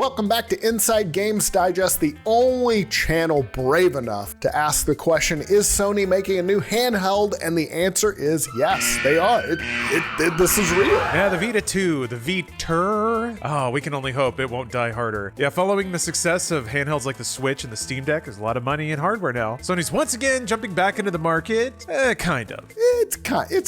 welcome back to Inside Games Digest, the only channel brave enough to ask the question, is Sony making a new handheld? And the answer is yes, they are. This is real. Yeah, the Vita 2, the Vitur. Oh, we can only hope it won't die harder. Yeah, following the success of handhelds like the Switch and the Steam Deck, there's a lot of money in hardware now. Sony's once again jumping back into the market. Kind of. It's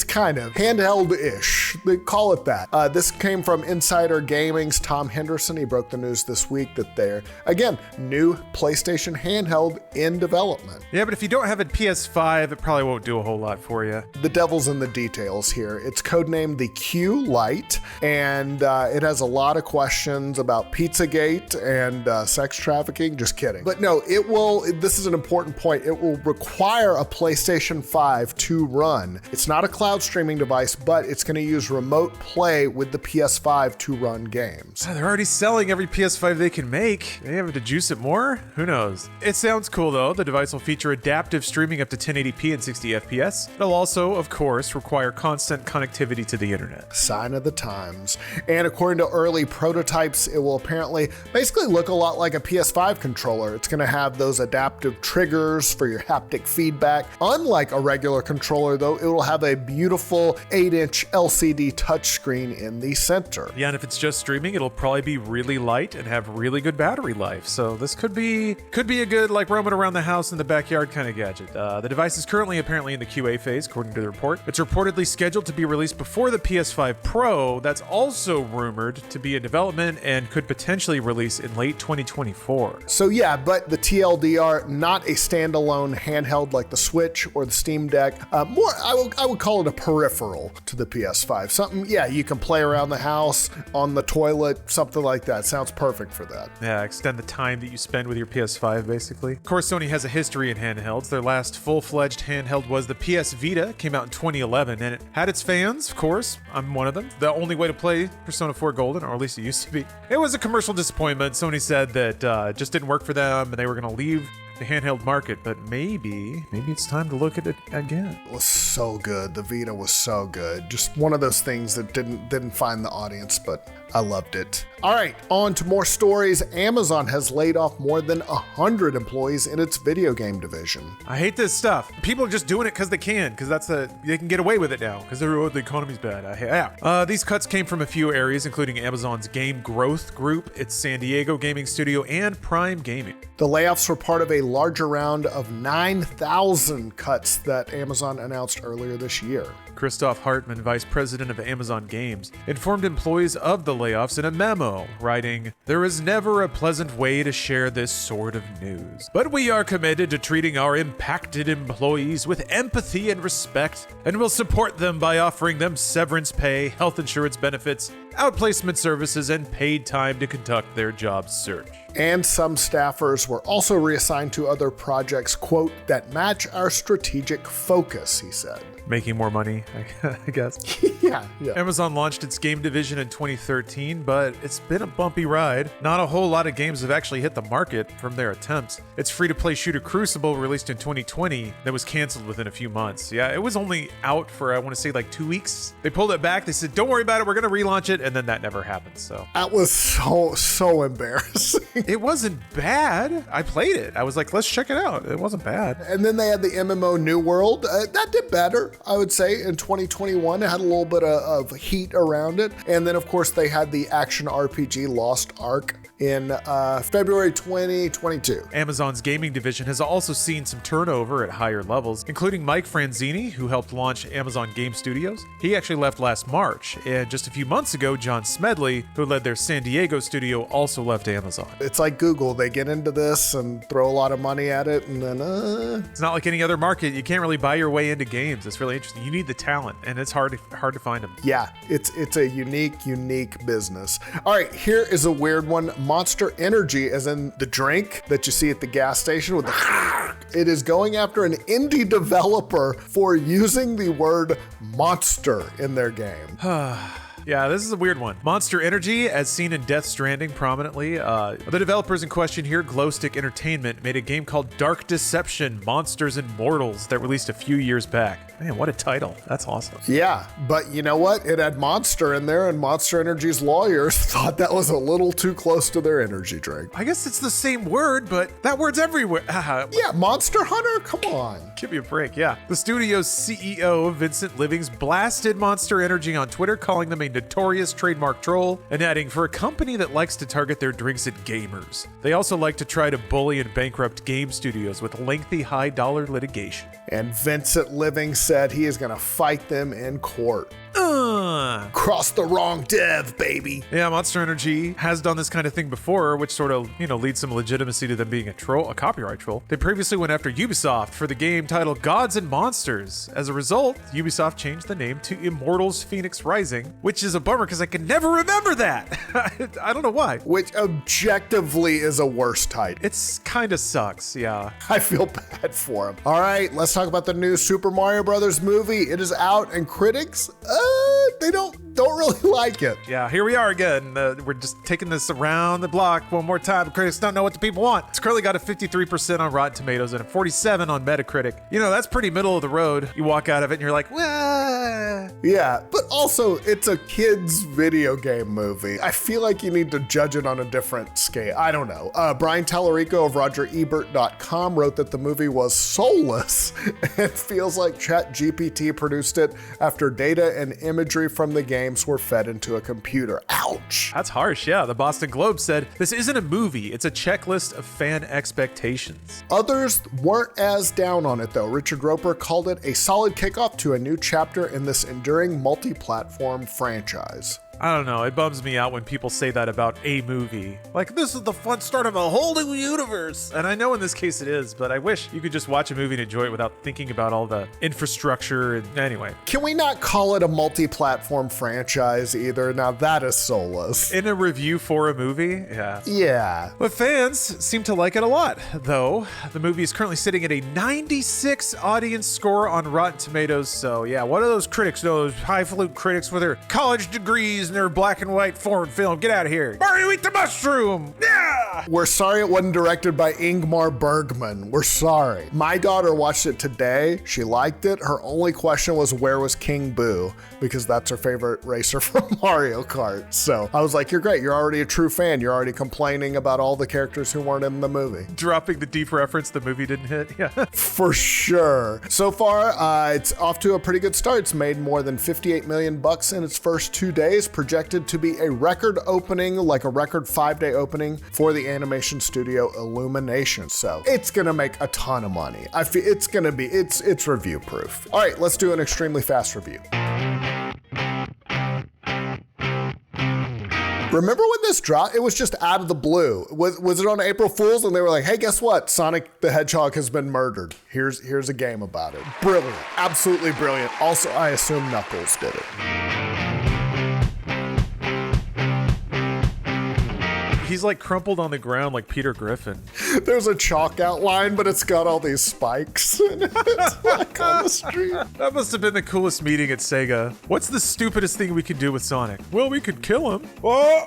kind of handheld-ish. They call it that. This came from Insider Gaming's Tom Henderson. He broke the news this week that they're, again, new PlayStation handheld in development. Yeah, but if you don't have a PS5, it probably won't do a whole lot for you. The devil's in the details here. It's codenamed the Q Lite, and it has a lot of questions about Pizzagate and sex trafficking. Just kidding. But no, this is an important point. It will require a PlayStation 5 to run. It's not a cloud streaming device, but it's going to use remote play with the PS5 to run games. They're already selling every PS5 they can make. They have to juice it more? Who knows? It sounds cool though. The device will feature adaptive streaming up to 1080p and 60 FPS. It'll also, of course, require constant connectivity to the internet. Sign of the times. And according to early prototypes, it will apparently basically look a lot like a PS5 controller. It's going to have those adaptive triggers for your haptic feedback. Unlike a regular controller though, it will have a beautiful 8-inch LCD touchscreen in the center. Yeah, and if it's just streaming, it'll probably be really light and have really good battery life. So this could be a good like roaming around the house in the backyard kind of gadget. The device is currently apparently in the QA phase, according to the report. It's reportedly scheduled to be released before the PS5 Pro. That's also rumored to be in development and could potentially release in late 2024. So yeah, but the TLDR, not a standalone handheld like the Switch or the Steam Deck. More, I would call it a peripheral to the PS5. Something, yeah, you can play around the house, on the toilet, something like that. Sounds perfect for that. Yeah, extend the time that you spend with your PS5, basically. Of course, Sony has a history in handhelds. Their last full-fledged handheld was the PS Vita, came out in 2011, and it had its fans, of course. I'm one of them. The only way to play Persona 4 Golden, or at least it used to be. It was a commercial disappointment. Sony said that it just didn't work for them, and they were going to leave the handheld market, but maybe it's time to look at it again. It was so good. The Vita was so good. Just one of those things that didn't find the audience, but I loved it. All right, on to more stories. Amazon has laid off more than 100 employees in its video game division. I hate this stuff. People are just doing it because they can, because they can get away with it now, because the economy's bad. These cuts came from a few areas, including Amazon's Game Growth Group, its San Diego gaming studio, and Prime Gaming. The layoffs were part of a larger round of 9,000 cuts that Amazon announced earlier this year. Christoph Hartmann, vice president of Amazon Games, informed employees of the layoffs in a memo, writing, "There is never a pleasant way to share this sort of news, but we are committed to treating our impacted employees with empathy and respect, and will support them by offering them severance pay, health insurance benefits, outplacement services, and paid time to conduct their job search." And some staffers were also reassigned to other projects, quote, "that match our strategic focus," he said. Making more money, I guess. Yeah. Amazon launched its game division in 2013, but it's been a bumpy ride. Not a whole lot of games have actually hit the market from their attempts. Its free-to-play shooter Crucible, released in 2020, that was canceled within a few months. Yeah, it was only out for, I want to say, like 2 weeks. They pulled it back. They said, don't worry about it, we're going to relaunch it, and then that never happened, so. That was so embarrassing. It wasn't bad. I played it. I was like, let's check it out. It wasn't bad. And then they had the MMO New World. That did better, I would say, in 2021. It had a little bit of heat around it. And then, of course, they had the action RPG Lost Ark in February 2022. Amazon's gaming division has also seen some turnover at higher levels, including Mike Franzini, who helped launch Amazon Game Studios. He actually left last March, and just a few months ago, John Smedley, who led their San Diego studio, also left Amazon. It's like Google. They get into this and throw a lot of money at it, and then It's not like any other market. You can't really buy your way into games. It's really interesting. You need the talent, and it's hard to find them. Yeah, it's a unique business. All right, here is a weird one. Monster Energy, as in the drink that you see at the gas station with the it is going after an indie developer for using the word monster in their game. Yeah, this is a weird one. Monster Energy, as seen in Death Stranding prominently. The developers in question here, Glowstick Entertainment, made a game called Dark Deception: Monsters and Mortals that released a few years back. Man, what a title. That's awesome. Yeah, but you know what? It had Monster in there, and Monster Energy's lawyers thought that was a little too close to their energy drink. I guess it's the same word, but that word's everywhere. Yeah, Monster Hunter? Come on. Give me a break, yeah. The studio's CEO, Vincent Livings, blasted Monster Energy on Twitter, calling them a notorious trademark troll, and adding, for a company that likes to target their drinks at gamers, they also like to try to bully and bankrupt game studios with lengthy high-dollar litigation. And Vincent Living said he is going to fight them in court. Cross the wrong dev, baby. Yeah, Monster Energy has done this kind of thing before, which sort of, leads some legitimacy to them being a copyright troll. They previously went after Ubisoft for the game titled Gods and Monsters. As a result, Ubisoft changed the name to Immortals Fenyx Rising, which is a bummer because I can never remember that. I don't know why. Which objectively is a worse title. It's kind of sucks, yeah. I feel bad for him. All right, let's talk about the new Super Mario Brothers movie. It is out, and critics, they don't really like it. Yeah, here we are again. We're just taking this around the block one more time. The critics don't know what the people want. It's currently got a 53% on Rotten Tomatoes and a 47 on Metacritic. That's pretty middle of the road. You walk out of it and you're like, wah. Yeah, but also it's a kid's video game movie. I feel like you need to judge it on a different scale. I don't know. Brian Tallarico of RogerEbert.com wrote that the movie was soulless and feels like ChatGPT produced it after data and imagery from the games were fed into a computer. Ouch. That's harsh, yeah. The Boston Globe said, this isn't a movie, it's a checklist of fan expectations. Others weren't as down on it though. Richard Roper called it a solid kickoff to a new chapter in this enduring multi-platform franchise. I don't know, it bums me out when people say that about a movie. Like, this is the fun start of a whole new universe. And I know in this case it is, but I wish you could just watch a movie and enjoy it without thinking about all the infrastructure. And anyway. Can we not call it a multi-platform franchise either? Now that is soulless. In a review for a movie? Yeah. Yeah. But fans seem to like it a lot, though. The movie is currently sitting at a 96 audience score on Rotten Tomatoes. So yeah, what are those critics, those highfalutin critics with their college degrees and their black and white foreign film? Get out of here. Mario, eat the mushroom. Yeah. We're sorry it wasn't directed by Ingmar Bergman. We're sorry. My daughter watched it today. She liked it. Her only question was, where was King Boo? Because that's her favorite racer from Mario Kart. So I was like, you're great. You're already a true fan. You're already complaining about all the characters who weren't in the movie. Dropping the deep reference the movie didn't hit. Yeah. For sure. So far, it's off to a pretty good start. It's made more than $58 million in its first 2 days, projected to be a record opening, like a record 5-day opening for the animation studio Illumination. So it's gonna make a ton of money. I feel it's review proof. All right, let's do an extremely fast review. Remember when this dropped? It was just out of the blue. Was it on April Fool's? And they were like, hey, guess what? Sonic the Hedgehog has been murdered. Here's a game about it. Brilliant. Absolutely brilliant. Also, I assume Knuckles did it. He's like crumpled on the ground like Peter Griffin. There's a chalk outline, but it's got all these spikes. And it's like on the street. That must have been the coolest meeting at Sega. What's the stupidest thing we could do with Sonic? Well, we could kill him. Oh!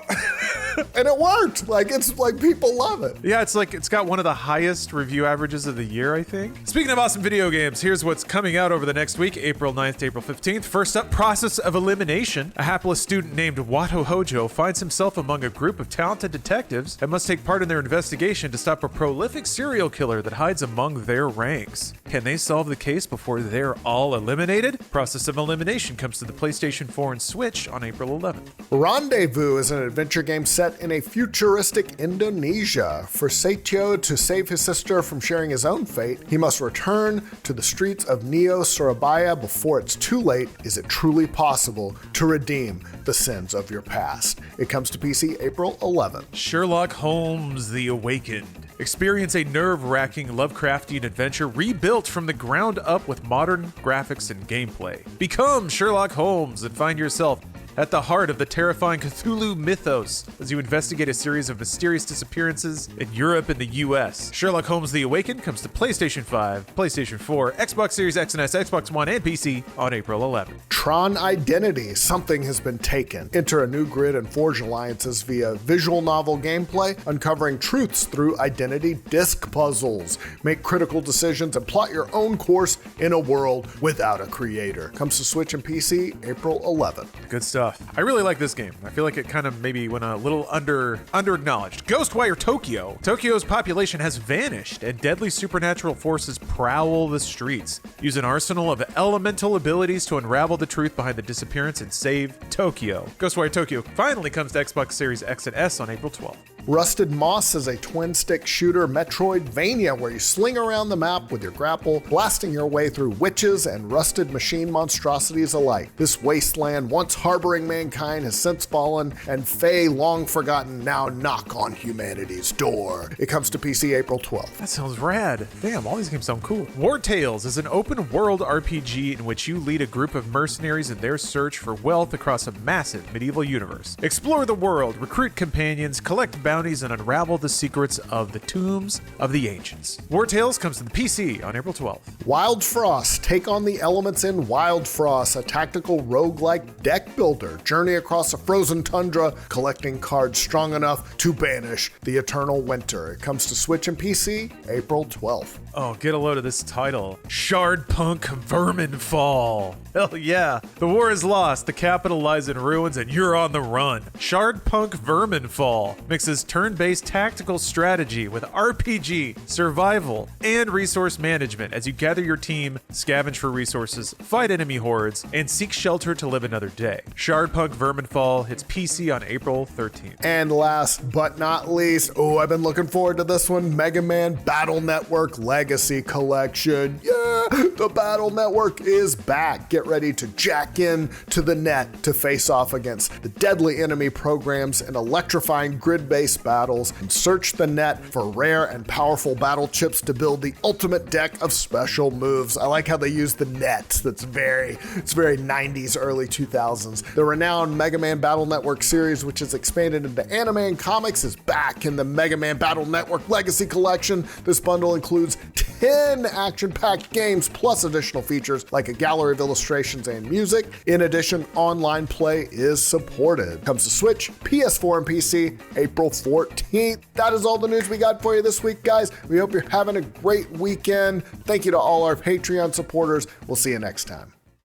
And it worked. It's like people love it. Yeah, it's got one of the highest review averages of the year, I think. Speaking of awesome video games, here's what's coming out over the next week, April 9th to April 15th. First up, Process of Elimination. A hapless student named Wato Hojo finds himself among a group of talented detectives and must take part in their investigation to stop a prolific serial killer that hides among their ranks. Can they solve the case before they're all eliminated? Process of Elimination comes to the PlayStation 4 and Switch on April 11th. Rendezvous is an adventure game set in a futuristic Indonesia. For Setio to save his sister from sharing his own fate, he must return to the streets of Neo Surabaya before it's too late. Is it truly possible to redeem the sins of your past? It comes to PC April 11th. Sherlock Holmes: The Awakened. Experience a nerve-wracking Lovecraftian adventure rebuilt from the ground up with modern graphics and gameplay. Become Sherlock Holmes and find yourself at the heart of the terrifying Cthulhu mythos as you investigate a series of mysterious disappearances in Europe and the US. Sherlock Holmes The Awakened comes to PlayStation 5, PlayStation 4, Xbox Series X and S, Xbox One, and PC on April 11th. Tron Identity, something has been taken. Enter a new grid and forge alliances via visual novel gameplay, uncovering truths through identity disc puzzles. Make critical decisions and plot your own course in a world without a creator. Comes to Switch and PC April 11th. Good stuff. I really like this game. I feel like it kind of maybe went a little under-acknowledged. Ghostwire Tokyo. Tokyo's population has vanished and deadly supernatural forces prowl the streets. Use an arsenal of elemental abilities to unravel the truth behind the disappearance and save Tokyo. Ghostwire Tokyo finally comes to Xbox Series X and S on April 12th. Rusted Moss is a twin-stick shooter Metroidvania where you sling around the map with your grapple, blasting your way through witches and rusted machine monstrosities alike. This wasteland, once harboring mankind, has since fallen, and Fae, long forgotten, now knock on humanity's door. It comes to PC April 12th. That sounds rad. Damn, all these games sound cool. War Tales is an open-world RPG in which you lead a group of mercenaries in their search for wealth across a massive medieval universe. Explore the world, recruit companions, collect bounties, and unravel the secrets of the tombs of the ancients. War Tales comes to the PC on April 12th. Wild Frost. Take on the elements in Wild Frost, a tactical roguelike deck builder. Journey across a frozen tundra, collecting cards strong enough to banish the eternal winter. It comes to Switch and PC April 12th. Oh, get a load of this title. Shardpunk Verminfall. Hell yeah. The war is lost, the capital lies in ruins, and you're on the run. Shardpunk Verminfall mixes turn-based tactical strategy with RPG, survival, and resource management as you gather your team, scavenge for resources, fight enemy hordes, and seek shelter to live another day. Shardpunk Verminfall hits PC on April 13th. And last but not least, I've been looking forward to this one, Mega Man Battle Network Legacy Collection. Yeah, the Battle Network is back. Get ready to jack in to the net to face off against the deadly enemy programs and electrifying grid-based battles, and search the net for rare and powerful battle chips to build the ultimate deck of special moves. I like how they use the net. It's very 90s, early 2000s. The renowned Mega Man Battle Network series, which is expanded into anime and comics, is back in the Mega Man Battle Network Legacy Collection. This bundle includes 10 action-packed games plus additional features like a gallery of illustrations and music. In addition, online play is supported. Comes to Switch, PS4, and PC April 14th. That is all the news we got for you this week, guys. We hope you're having a great weekend. Thank you to all our Patreon supporters. We'll see you next time.